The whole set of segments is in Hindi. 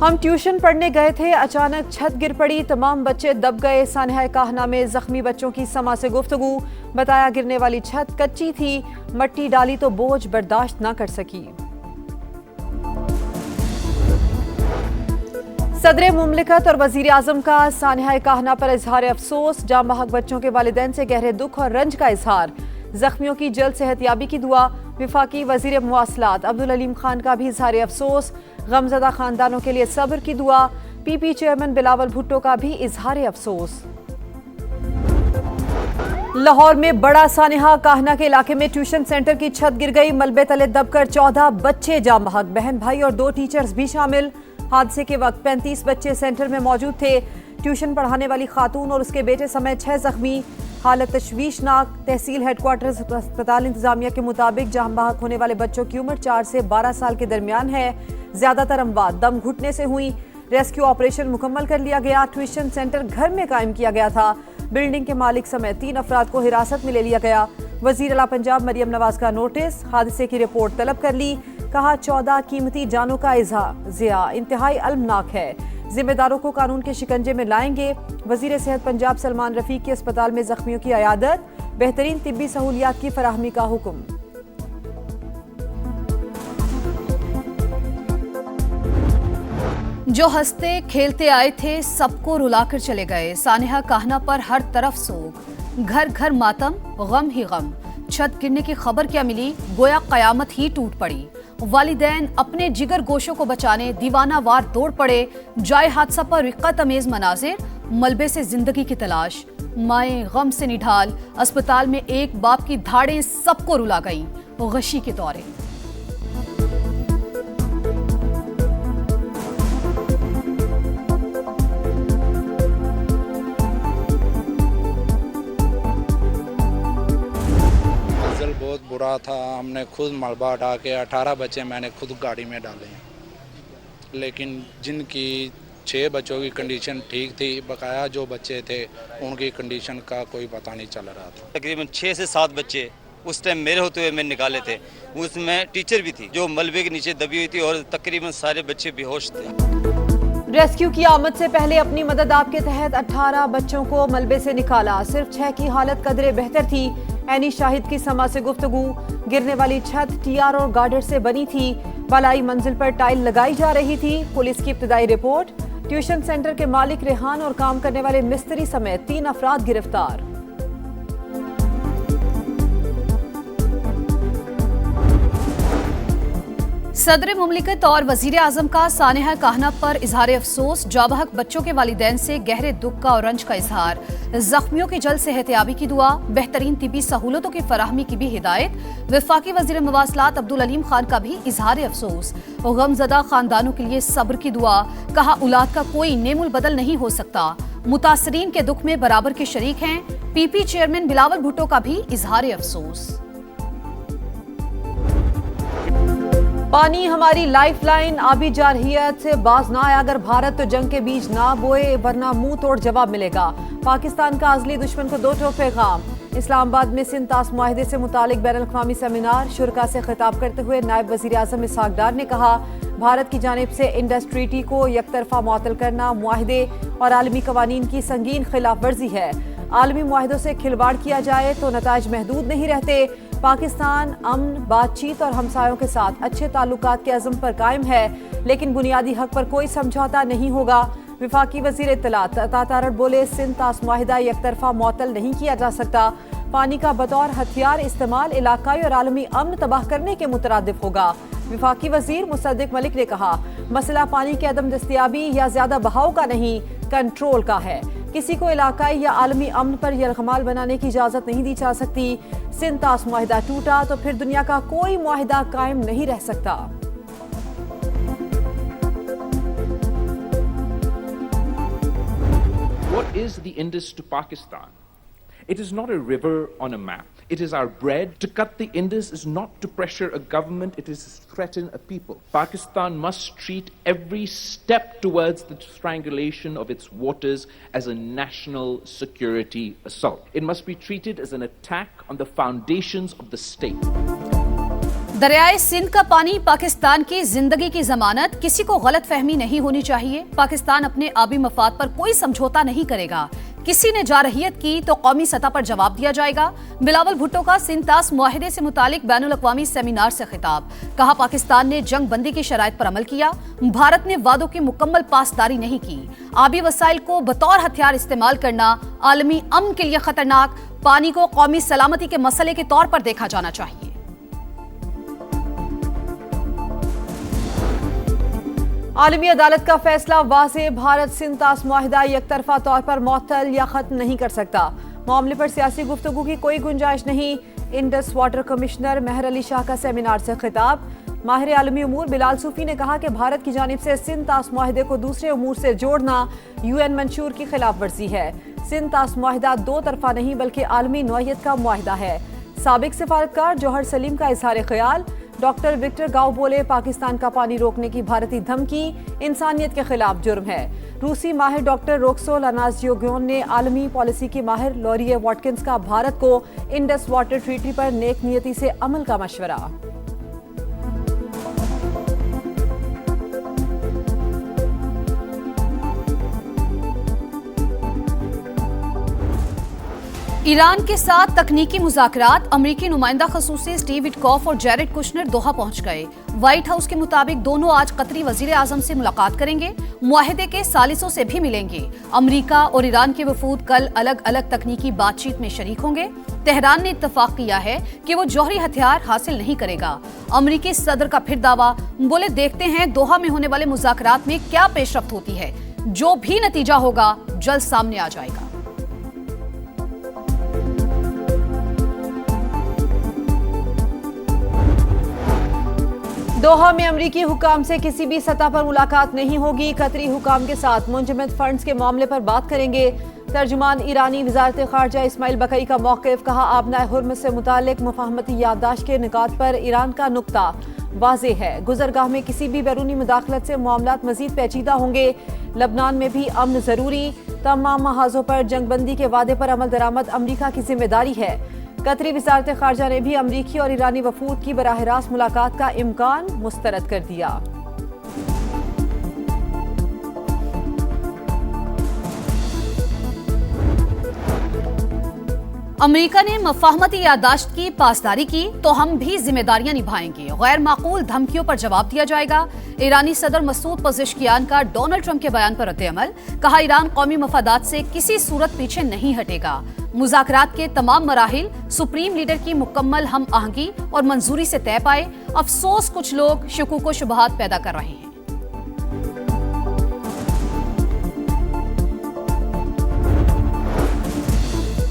हम ट्यूशन पढ़ने गए थे, अचानक छत गिर पड़ी, तमाम बच्चे दब गए। सानिहा काहना में जख्मी बच्चों की समा से गुफ्तगू। बताया गिरने वाली छत कच्ची थी, मट्टी डाली तो बोझ बर्दाश्त न कर सकी। सदर मुमलिकत और वजीर आजम का सानिहा काहना पर इजहार अफसोस। जाम बहक बच्चों के वालिदैन से गहरे दुख और रंज का इजहार। जख्मियों की जल्द सेहतयाबी की दुआ। विफाकी वजीर मवासलात अब्दुल अलीम खान का भी इजहार अफसोस। गमजदा खानदानों के लिए सब्र की दुआ। पीपी चेयरमैन बिलावल भुट्टो का भी इजहार अफसोस। लाहौर में बड़ा सानिहा काहना के इलाके में ट्यूशन सेंटर की छत गिर गई। मलबे तले दबकर 14 बच्चे जाम बहक, बहन भाई और 2 टीचर्स भी शामिल। हादसे के वक्त 35 बच्चे सेंटर में मौजूद थे। ट्यूशन पढ़ाने वाली खातून और उसके बेटे समेत 6 जख्मी। हालत तशवीशनाक। तहसील हेडक्वार्टर्स अस्पताल इंतजामिया के मुताबिक जाम बहक होने वाले बच्चों की उम्र 4 से 12 साल के दरमियान है। ज्यादातर अमवात दम घुटने से हुई। रेस्क्यू ऑपरेशन मुकम्मल कर लिया गया। ट्यूशन सेंटर घर में कायम किया गया था। बिल्डिंग के मालिक समेत 3 अफराद को हिरासत में ले लिया गया। वजीर आला पंजाब मरियम नवाज का नोटिस। हादसे की रिपोर्ट तलब कर ली। कहा 14 कीमती जानों का ज़िया इंतहाई अलमनाक है। जिम्मेदारों को कानून के शिकंजे में लाएंगे। वजीर सेहत पंजाब सलमान रफीक की अस्पताल में जख्मियों की अयादत। बेहतरीन तिब्बी सहूलियात की फराहमी का हुक्म। जो हंसते खेलते आए थे सबको रुलाकर चले गए। सानिहा काहना पर हर तरफ सोग, घर घर मातम, गम ही गम। छत गिरने की खबर क्या मिली, गोया कयामत ही टूट पड़ी। वालिदैन अपने जिगर गोशों को बचाने दीवाना वार दौड़ पड़े। जाए हादसा पर रिक्कत अमेज मनाजिर, मलबे से जिंदगी की तलाश। माएं गम से निढाल, अस्पताल में एक बाप की धाड़ें सबको रुला गईं। गशी के दौरे। बहुत बुरा था। हमने खुद मलबा हटा के 18 बच्चे मैंने खुद गाड़ी में डाले हैं, लेकिन जिनकी 6 बच्चों की कंडीशन ठीक थी, बकाया जो बच्चे थे उनकी कंडीशन का कोई पता नहीं चल रहा था। तकरीबन 6 से 7 बच्चे उस टाइम मेरे होते हुए मैंने निकाले थे। उसमें टीचर भी थी जो मलबे के नीचे दबी हुई थी और तकरीबन सारे बच्चे बेहोश थे। रेस्क्यू की आमद से पहले अपनी मदद आपके तहत 18 बच्चों को मलबे से निकाला। सिर्फ 6 की हालत कदरे बेहतर थी। एनी शाहिद की समा से गुफ्तगू। गिरने वाली छत टीआर और गार्डर से बनी थी। बलाई मंजिल पर टाइल लगाई जा रही थी। पुलिस की इब्तदाई रिपोर्ट। ट्यूशन सेंटर के मालिक रेहान और काम करने वाले मिस्त्री समेत 3 अफराद गिरफ्तार। सदर मुमलिकत और वजीर आजम का सानिहा काहना पर इजहार अफसोस। जाबहक बच्चों के वालिदैन से गहरे दुख का और रंज का इजहार। जख्मियों की जल्द सेहतयाबी की दुआ। बेहतरीन तिब्बी सहूलतों की फराहमी की भी हिदायत। वफाकी वजीर मवासलात अब्दुल अलीम खान का भी इजहार अफसोस। गमजदा खानदानों के लिए सब्र की दुआ। कहा औलाद का कोई नेमुल बदल नहीं हो सकता। मुतासरीन के दुख में बराबर के शरीक हैं। पीपी चेयरमैन बिलावल भुट्टो का भी इजहार अफसोस। पानी हमारी लाइफलाइन, आबी जारहियत से बाज ना आया अगर भारत तो जंग के बीज ना बोए, वरना मुंह तोड़ जवाब मिलेगा। पाकिस्तान का अजली दुश्मन को 2 टोक पैगाम। इस्लामाबाद में सिंध तास मुआहिदे से मुतालिक बैनुल-अक़वामी सेमिनार। शुरका से खिताब करते हुए नायब वज़ीर आज़म इसहाक डार ने कहा, भारत की जानिब से इंडस ट्रीटी को यकतरफा मुअत्तल करना मुआहिदे और आलमी कवानीन की संगीन खिलाफ वर्जी है। आलमी मुआहिदों से खिलवाड़ किया जाए तो नताइज महदूद नहीं रहते। पाकिस्तान अमन, बातचीत और हमसायों के साथ अच्छे ताल्लुकात के अज़म पर कायम है, लेकिन बुनियादी हक पर कोई समझौता नहीं होगा। विफाकी वज़ीर इत्तलात तातारड़ बोले, सिंध तास मुआहिदा यकतरफा मुअत्तल नहीं किया जा सकता। पानी का बतौर हथियार इस्तेमाल इलाकाई और आलमी अमन तबाह करने के मुतरादिफ होगा। विफाकी वज़ीर मुसद्दिक मलिक ने कहा, मसला पानी की अदम दस्तियाबी या ज्यादा बहाव का नहीं, कंट्रोल का है। किसी को इलाकाई या आलमी अमन पर यरगमाल बनाने की इजाजत नहीं दी जा सकती। सिंध तास मुआहिदा टूटा तो फिर दुनिया का कोई मुआहिदा कायम नहीं रह सकता। What is the Indus to Pakistan? It is not a river on a map. It is our bread. To cut the Indus is not to pressure a government, it is to threaten a people. Pakistan must treat every step towards the strangulation of its waters as a national security assault. It must be treated as an attack on the foundations of the state. दरियाए Sindh का पानी पाकिस्तान की जिंदगी की जमानत, किसी को गलत फहमी नहीं होनी चाहिए। पाकिस्तान अपने आबी मफाद पर कोई समझौता नहीं करेगा। किसी ने जारहियत की तो कौमी सतह पर जवाब दिया जाएगा। बिलावल भुट्टो का सिंध-तास मुआहिदे से मुतालिक बैनुल अक़वामी सेमिनार से खिताब। कहा, पाकिस्तान ने जंग बंदी की शराइत पर अमल किया, भारत ने वादों की मुकम्मल पासदारी नहीं की। आबी वसाइल को बतौर हथियार इस्तेमाल करना आलमी अमन के लिए खतरनाक, पानी को कौमी सलामती के मसले के तौर पर देखा जाना चाहिए। आलमी अदालत का फैसला वाज़ेह, भारत सिंध तास मुआहिदा यकतरफा तौर पर मुअत्तल या खत्म नहीं कर सकता। मामले पर सियासी गुफ्तगू की कोई गुंजाइश नहीं। इंडस वाटर कमिश्नर महर अली शाह का सेमिनार से खिताब। माहिर आलमी उमूर बिलाल सूफी ने कहा कि भारत की जानिब से सिंध तास मुआहिदे को दूसरे उमूर से जोड़ना UN मंशूर की खिलाफ वर्जी है। सिंध तास मुआहिदा दो तरफा नहीं बल्कि आलमी नौइयत का मुआहिदा है। साबिक सिफारतकार जौहर सलीम का इजहार ख्याल। डॉक्टर विक्टर गाव बोले, पाकिस्तान का पानी रोकने की भारतीय धमकी इंसानियत के खिलाफ जुर्म है। रूसी माहिर डॉक्टर रोक्सोल अनाज़ियोग्योन ने आलमी पॉलिसी की माहिर लॉरिए वॉटकिंस का भारत को इंडस वाटर ट्रीटी पर नेक नियति से अमल का मशवरा। ईरान के साथ तकनीकी मुज़ाकरात। अमरीकी नुमाइंदा खसूसी स्टीव विटकॉफ और जैरेड कुशनर दोहा पहुंच गए। व्हाइट हाउस के मुताबिक दोनों आज कतरी वजीर आजम से मुलाकात करेंगे, मुआहिदे के सालिसों से भी मिलेंगे। अमरीका और ईरान के वफूद कल अलग अलग तकनीकी बातचीत में शरीक होंगे। तेहरान ने इत्तफाक किया है कि वो जौहरी हथियार हासिल नहीं करेगा। अमरीकी सदर का फिर दावा, बोले देखते हैं दोहा में होने वाले मुज़ाकरात में क्या पेशरफ्त होती है, जो भी नतीजा होगा जल्द सामने आ जाएगा। दोहा में अमरीकी हुकाम से किसी भी सतह पर मुलाकात नहीं होगी। कतरी हुकाम के साथ मुंजमद फंड्स के मामले पर बात करेंगे। तर्जुमान ईरानी वजारत खारजा इस्माइल बकई का मौक़िफ़। कहा, आबनाए हुर्मुज़ से मुतालिक मुफाहमती याददाश्त के निकात पर ईरान का नुक्ता वाज़ेह है। गुज़रगाह में किसी भी बैरूनी मुदाखलत से मामलात मज़ीद पेचीदा होंगे। लबनान में भी अमन ज़रूरी। तमाम महाजों पर जंगबंदी के वादे पर अमल दरामद अमरीका की जिम्मेदारी है। कतरी वजारत खारजा ने भी अमरीकी और ईरानी वफूद की बराह रास्त मुलाकात का इम्कान मुस्तरद कर दिया। अमेरिका ने मुफाहमती याददाश्त की पासदारी की तो हम भी जिम्मेदारियां निभाएंगे। गैर माकूल धमकियों पर जवाब दिया जाएगा। ईरानी सदर मसूद पज़ेश्कियान का डोनाल्ड ट्रंप के बयान पर रद्द-ए-अमल। कहा, ईरान कौमी मफादात से किसी सूरत पीछे नहीं हटेगा। मुज़ाकरात के तमाम मराहिल सुप्रीम लीडर की मुकम्मल हम आहंगी और मंजूरी से तय पाए। अफसोस कुछ लोग शुकूक व शुबहात पैदा कर रहे हैं।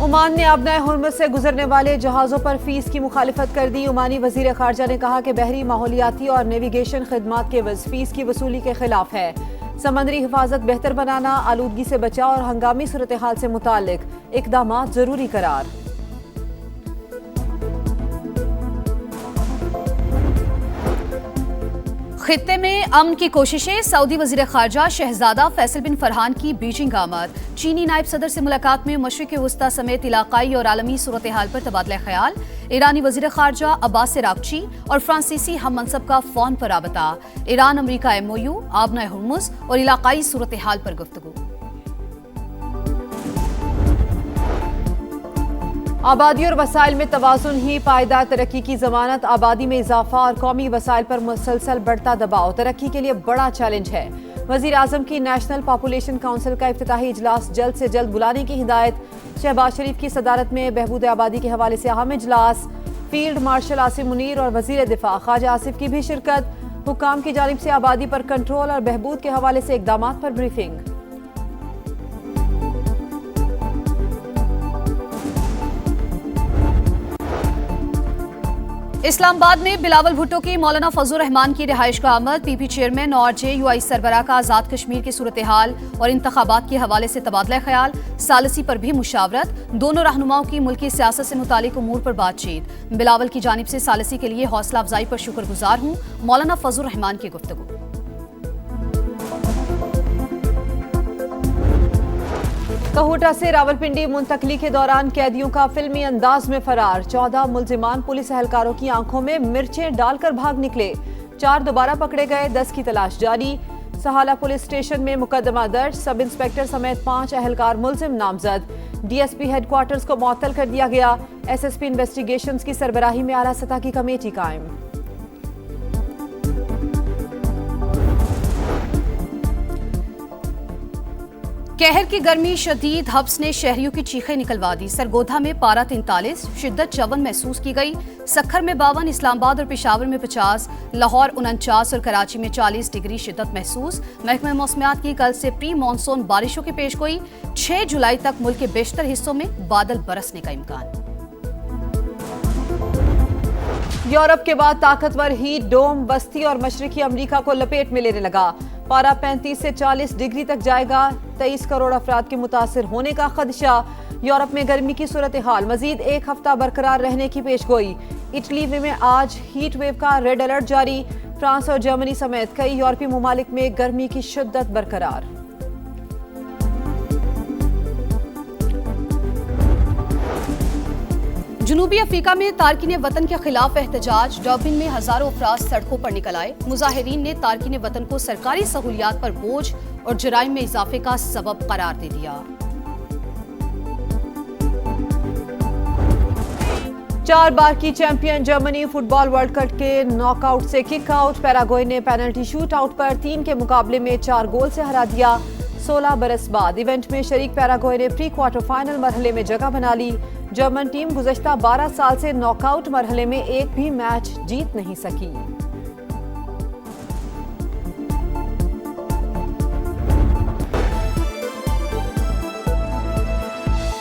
ओमान ने आबनाए हुर्मुज़ से गुजरने वाले जहाज़ों पर फीस की मुखालिफत कर दी। ओमानी वजीर खारजा ने कहा कि बहरी माहौलियाती और नेविगेशन खदमात के एवज़ फीस की वसूली के खिलाफ है। समंदरी हिफाजत बेहतर बनाना, आलूदगी से बचाव और हंगामी सूरत हाल से मुताल्लिक इक़दामात जरूरी करार। खित्ते में अमन की कोशिशें। सऊदी वजीर खारजा शहजादा फैसल बिन फरहान की बीजिंग आमद। चीनी नायब सदर से मुलाकात में मशरिक़ वस्ता समेत इलाकाई और आलमी सूरत हाल पर तबादला ख्याल। ईरानी वजीर खारजा अब्बास रागची और फ्रांसीसी हम मनसब का फोन पर राबता। ईरान अमरीका MOU, आबनाए हुर्मुज़ और इलाकाई सूरत हाल पर गुफ्तगू। आबादी और वसाइल में तवाज़ुन ही पायदार तरक्की की जमानत। आबादी में इजाफा और कौमी वसाइल पर मुसलसल बढ़ता दबाव तरक्की के लिए बड़ा चैलेंज है। वज़ीर आज़म की नेशनल पॉपुलेशन काउंसिल का इफ्तिताही इजलास जल्द से जल्द बुलाने की हिदायत। शहबाज शरीफ की सदारत में बहबूद आबादी के हवाले से अहम इजलास। फील्ड मार्शल आसिम मुनीर और वज़ीर दिफा ख्वाजा आसिफ की भी शिरकत। हुकाम की जानिब से आबादी पर कंट्रोल और बहबूद के हवाले से इक़दामात पर ब्रीफिंग। इस्लामाबाद में बिलावल भुट्टो की मौलाना फजलुर रहमान की रिहाइश का आमद। PP चेयरमैन और JUI सरबराह का आज़ाद कश्मीर की सूरत हाल और इंतखाबात के हवाले से तबादला ख्याल। सालिसी पर भी मुशावरत। दोनों रहनुमाओं की मुल्की सियासत से मुतालिक उमूर पर बातचीत। बिलावल की जानिब से सालिसी के लिए हौसला अफजाई पर शुक्रगुजार हूँ, मौलाना फजलुर रहमान की गुफ्तगू। कहोटा से रावलपिंडी मुंतकली के दौरान कैदियों का फिल्मी अंदाज में फरार। 14 मुलजिमान पुलिस एहलकारों की आंखों में मिर्चें डालकर भाग निकले। 4 दोबारा पकड़े गए, 10 की तलाश जारी। सहाला पुलिस स्टेशन में मुकदमा दर्ज। सब इंस्पेक्टर समेत 5 एहलकार मुलजिम नामजद। डीएसपी हेडक्वार्टर्स को मुअत्तल कर दिया गया। एसएसपी इन्वेस्टिगेशंस की सरबराही में आला सतह की कमेटी कायम। कहर की गर्मी शदीद हब्स ने शहरियों की चीखें निकलवा दी। सरगोधा में पारा 43, शिद्दत 54 महसूस की गई। सक्खर में 52, इस्लामाबाद और पेशावर में 50, लाहौर 49 और कराची में 40 डिग्री शिद्दत महसूस। महकमा मौसमियात की कल से प्री मानसून बारिशों की पेशगोई। 6 जुलाई तक मुल्क के बेशतर हिस्सों में बादल बरसने का इम्कान। यूरोप के बाद ताकतवर हीट डोम बस्ती और मशरकी अमरीका को लपेट में लेने लगा। पारा 35 से 40 डिग्री तक जाएगा। 23 करोड़ अफराद के मुतासिर होने का खदशा। यूरोप में गर्मी की सूरत हाल मजीद 1 हफ्ता बरकरार रहने की पेशगोई। इटली में आज हीट वेव का रेड अलर्ट जारी। फ्रांस और जर्मनी समेत कई यूरोपीय ममालिक में गर्मी की शिद्दत बरकरार। जनूबी अफ्रीका में तारकीन वतन के खिलाफ एहतजाज। डर्बिन में हजारों अफराद सड़कों पर निकल आए। मुजाहिरीन ने तारकीन वतन को सरकारी सहूलियात पर बोझ और जराइम में इजाफे का सबब करार दे दिया। 4 बार की champion Germany football world cup के नॉकआउट से किक आउट। पैराग्वे ने पेनल्टी शूट आउट पर 3 के मुकाबले में 4 गोल से हरा दिया। 16 बरस बाद इवेंट में शरीक पैराग्वे ने प्री क्वार्टर फाइनल मरहले में जगह बना ली। जर्मन टीम गुज़श्ता 12 साल से नॉकआउट मरहले में एक भी मैच जीत नहीं सकी।